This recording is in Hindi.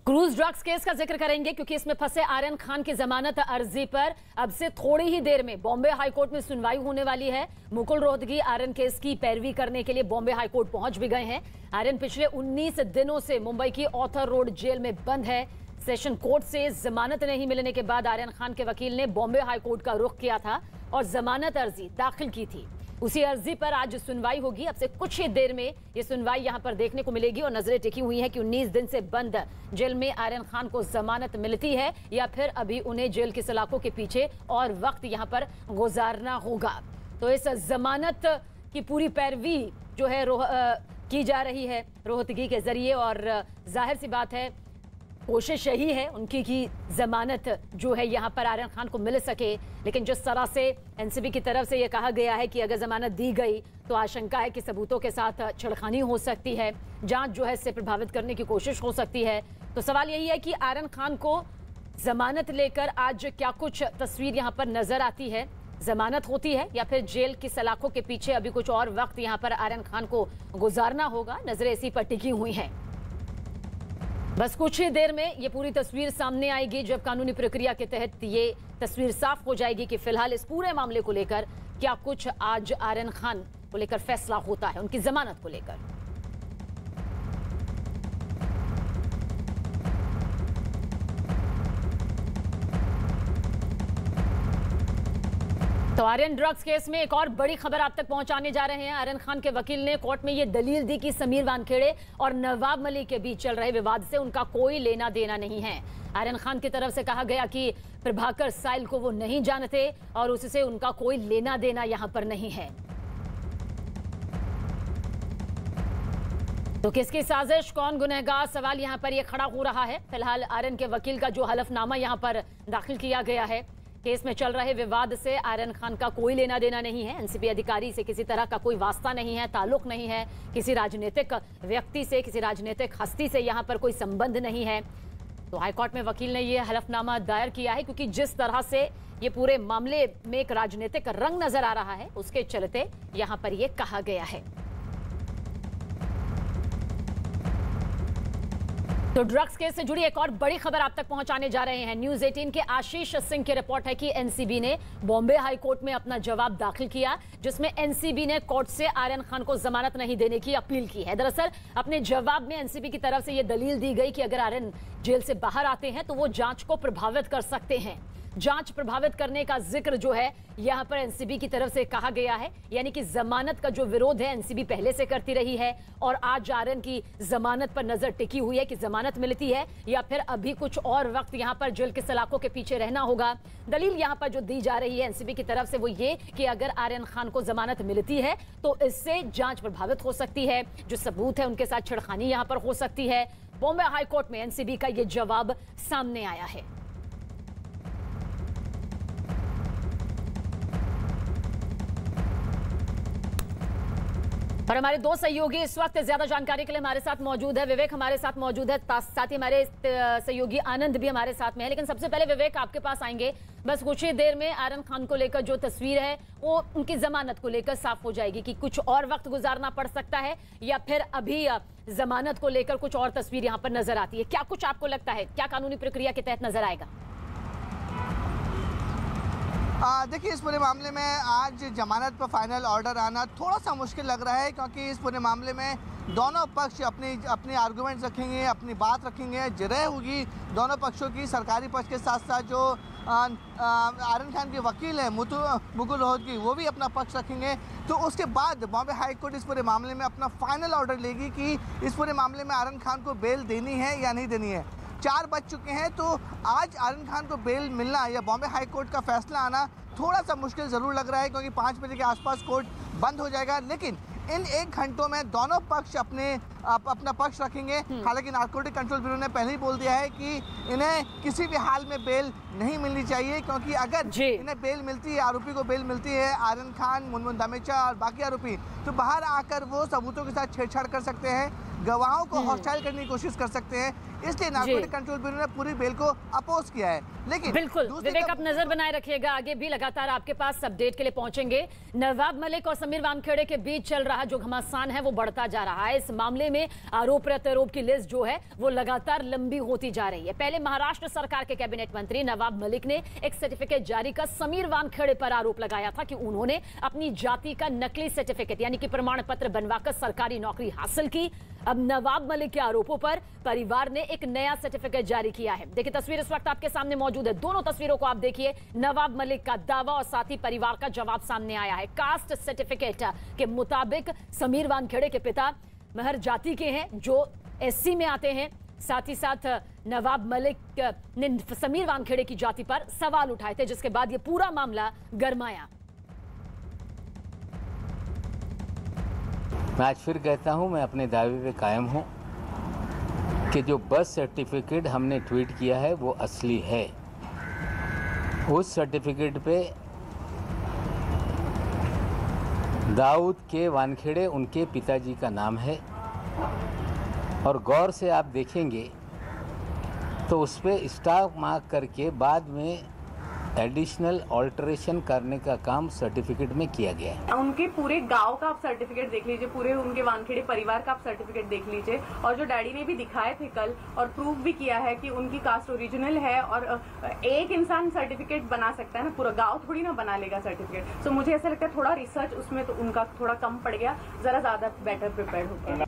क्रूज ड्रग्स केस का जिक्र करेंगे क्योंकि इसमें फंसे आर्यन खान की जमानत अर्जी पर अब से थोड़ी ही देर में बॉम्बे हाईकोर्ट में सुनवाई होने वाली है। मुकुल रोहतगी आर्यन केस की पैरवी करने के लिए बॉम्बे हाईकोर्ट पहुंच भी गए हैं। आर्यन पिछले 19 दिनों से मुंबई की ऑथर रोड जेल में बंद है। सेशन कोर्ट से जमानत नहीं मिलने के बाद आर्यन खान के वकील ने बॉम्बे हाईकोर्ट का रुख किया था और जमानत अर्जी दाखिल की थी। उसी अर्जी पर आज सुनवाई होगी। अब से कुछ ही देर में ये सुनवाई यहां पर देखने को मिलेगी और नजरें टिकी हुई हैं कि 19 दिन से बंद जेल में आर्यन खान को जमानत मिलती है या फिर अभी उन्हें जेल की सलाखों के पीछे और वक्त यहां पर गुजारना होगा। तो इस जमानत की पूरी पैरवी जो है की जा रही है रोहतगी के जरिए और जाहिर सी बात है कोशिश यही है उनकी कि जमानत जो है यहां पर आर्यन खान को मिल सके। लेकिन जिस तरह से एनसीबी की तरफ से यह कहा गया है कि अगर जमानत दी गई तो आशंका है कि सबूतों के साथ छेड़खानी हो सकती है, जांच जो है इससे प्रभावित करने की कोशिश हो सकती है। तो सवाल यही है कि आर्यन खान को जमानत लेकर आज क्या कुछ तस्वीर यहां पर नजर आती है, जमानत होती है या फिर जेल की सलाखों के पीछे अभी कुछ और वक्त यहां पर आर्यन खान को गुजारना होगा। नजरें इसी पर टिकी हुई हैं। बस कुछ ही देर में ये पूरी तस्वीर सामने आएगी जब कानूनी प्रक्रिया के तहत ये तस्वीर साफ हो जाएगी कि फिलहाल इस पूरे मामले को लेकर क्या कुछ आज आर्यन खान को लेकर फैसला होता है, उनकी जमानत को लेकर। तो आर्यन ड्रग्स केस में एक और बड़ी खबर आप तक पहुंचाने जा रहे हैं। आर्यन खान के वकील ने कोर्ट में ये दलील दी कि समीर वानखेड़े और नवाब मलिक के बीच चल रहे विवाद से उनका कोई लेना देना नहीं है। आर्यन खान की तरफ से कहा गया कि प्रभाकर साइल को वो नहीं जानते और उससे उनका कोई लेना देना यहां पर नहीं है। तो किसकी साजिश, कौन गुनहगार, सवाल यहां पर ये खड़ा हो रहा है। फिलहाल आर्यन के वकील का जो हलफनामा यहां पर दाखिल किया गया है, केस में चल रहे विवाद से आर्यन खान का कोई लेना देना नहीं है। एनसीबी अधिकारी से किसी तरह का कोई वास्ता नहीं है, ताल्लुक नहीं है, किसी राजनीतिक व्यक्ति से, किसी राजनीतिक हस्ती से यहां पर कोई संबंध नहीं है। तो हाईकोर्ट में वकील ने यह हलफनामा दायर किया है क्योंकि जिस तरह से ये पूरे मामले में एक राजनीतिक रंग नजर आ रहा है उसके चलते यहां पर यह कहा गया है। तो ड्रग्स केस से जुड़ी एक और बड़ी खबर आप तक पहुंचाने जा रहे हैं। न्यूज 18 के आशीष सिंह की रिपोर्ट है कि एनसीबी ने बॉम्बे हाईकोर्ट में अपना जवाब दाखिल किया जिसमें एनसीबी ने कोर्ट से आर्यन खान को जमानत नहीं देने की अपील की है। दरअसल अपने जवाब में एनसीबी की तरफ से यह दलील दी गई कि अगर आर्यन जेल से बाहर आते हैं तो वो जांच को प्रभावित कर सकते हैं। जांच प्रभावित करने का जिक्र जो है यहां पर एनसीबी की तरफ से कहा गया है, यानी कि जमानत का जो विरोध है एनसीबी पहले से करती रही है और आज आर्यन की जमानत पर नजर टिकी हुई है कि जमानत मिलती है या फिर अभी कुछ और वक्त यहां पर जेल के सलाखों के पीछे रहना होगा। दलील यहां पर जो दी जा रही है एनसीबी की तरफ से वो ये कि अगर आर्यन खान को जमानत मिलती है तो इससे जांच प्रभावित हो सकती है, जो सबूत है उनके साथ छेड़खानी यहां पर हो सकती है। बॉम्बे हाईकोर्ट में एनसीबी का यह जवाब सामने आया है। और हमारे दो सहयोगी इस वक्त ज्यादा जानकारी के लिए हमारे साथ मौजूद है। विवेक हमारे साथ मौजूद है, साथ ही हमारे सहयोगी आनंद भी हमारे साथ में है। लेकिन सबसे पहले विवेक आपके पास आएंगे। बस कुछ ही देर में आर्यन खान को लेकर जो तस्वीर है वो उनकी जमानत को लेकर साफ हो जाएगी कि कुछ और वक्त गुजारना पड़ सकता है या फिर अभी जमानत को लेकर कुछ और तस्वीर यहाँ पर नजर आती है। क्या कुछ आपको लगता है, क्या कानूनी प्रक्रिया के तहत नजर आएगा? देखिए, इस पूरे मामले में आज जमानत पर फाइनल ऑर्डर आना थोड़ा सा मुश्किल लग रहा है क्योंकि इस पूरे मामले में दोनों पक्ष अपनी आर्गूमेंट्स रखेंगे, अपनी बात रखेंगे, जिरह होगी दोनों पक्षों की। सरकारी पक्ष के साथ साथ जो आर्यन खान के वकील हैं मुकुल रोहतगी वो भी अपना पक्ष रखेंगे। तो उसके बाद बॉम्बे हाईकोर्ट इस पूरे मामले में अपना फाइनल ऑर्डर लेगी कि इस पूरे मामले में आर्यन खान को बेल देनी है या नहीं देनी है। 4 बज चुके हैं तो आज आर्यन खान को बेल मिलना या बॉम्बे हाई कोर्ट का फैसला आना थोड़ा सा मुश्किल ज़रूर लग रहा है क्योंकि 5 बजे के आसपास कोर्ट बंद हो जाएगा। लेकिन इन 1 घंटों में दोनों पक्ष अपना पक्ष रखेंगे। हालांकि नारकोटिक कंट्रोल ब्यूरो ने पहले ही बोल दिया है कि इन्हें किसी भी हाल में बेल नहीं मिलनी चाहिए क्योंकि अगर इन्हें बेल मिलती है, आरोपी को बेल मिलती है, आर्यन खान, मुनमुन दामेचा और बाकी आरोपी, तो बाहर आकर वो सबूतों के साथ छेड़छाड़ कर सकते हैं। गवाहों को हॉस्टाइल करने की कोशिश कर सकते हैं। इसलिए नारकोटिक कंट्रोल ब्यूरो ने पूरी बिल को अपोज किया है। लेकिन बिल्कुल विवेक, आप नजर बनाए रखिएगा, आगे भी लगातार आपके पास अपडेट के लिए पहुंचेंगे। नवाब मलिक और समीर वानखेड़े के बीच चल रहा जो घमासान है वो बढ़ता जा रहा है। इस मामले में आरोप प्रत्यारोप की लिस्ट जो है वो लगातार लंबी होती जा रही है। पहले महाराष्ट्र सरकार के कैबिनेट मंत्री नवाब मलिक ने एक सर्टिफिकेट जारी कर समीर वानखेड़े पर आरोप लगाया था कि उन्होंने अपनी जाति का नकली सर्टिफिकेट यानी कि प्रमाण पत्र बनवाकर सरकारी नौकरी हासिल की। अब नवाब मलिक के आरोपों पर परिवार ने एक नया सर्टिफिकेट जारी किया है। देखिए तस्वीर इस वक्त आपके सामने मौजूद है, दोनों तस्वीरों को आप देखिए। नवाब मलिक का दावा और साथ ही परिवार का जवाब सामने आया है। कास्ट सर्टिफिकेट के मुताबिक समीर वानखेड़े के पिता महर जाति के हैं जो एससी में आते हैं। साथ ही साथ नवाब मलिक ने समीर वानखेड़े की जाति पर सवाल उठाए थे, जिसके बाद यह पूरा मामला गरमाया। मैं आज फिर कहता हूं, मैं अपने दावे पे कायम हूं कि जो बर्थ सर्टिफिकेट हमने ट्वीट किया है वो असली है। उस सर्टिफिकेट पे दाऊद के वानखेड़े उनके पिताजी का नाम है और गौर से आप देखेंगे तो उस पर स्टार मार्क करके बाद में एडिशनल ऑल्टरेशन करने का काम सर्टिफिकेट में किया गया है। उनके पूरे गांव का आप सर्टिफिकेट देख लीजिए, पूरे उनके वानखेड़े परिवार का आप सर्टिफिकेट देख लीजिए, और जो डैडी ने भी दिखाए थे कल और प्रूव भी किया है कि उनकी कास्ट ओरिजिनल है। और एक इंसान सर्टिफिकेट बना सकता है ना, पूरा गाँव थोड़ी ना बना लेगा सर्टिफिकेट। तो मुझे ऐसा लगता है थोड़ा रिसर्च उसमें तो उनका थोड़ा कम पड़ गया, जरा ज्यादा बेटर प्रिपेयर हो गया।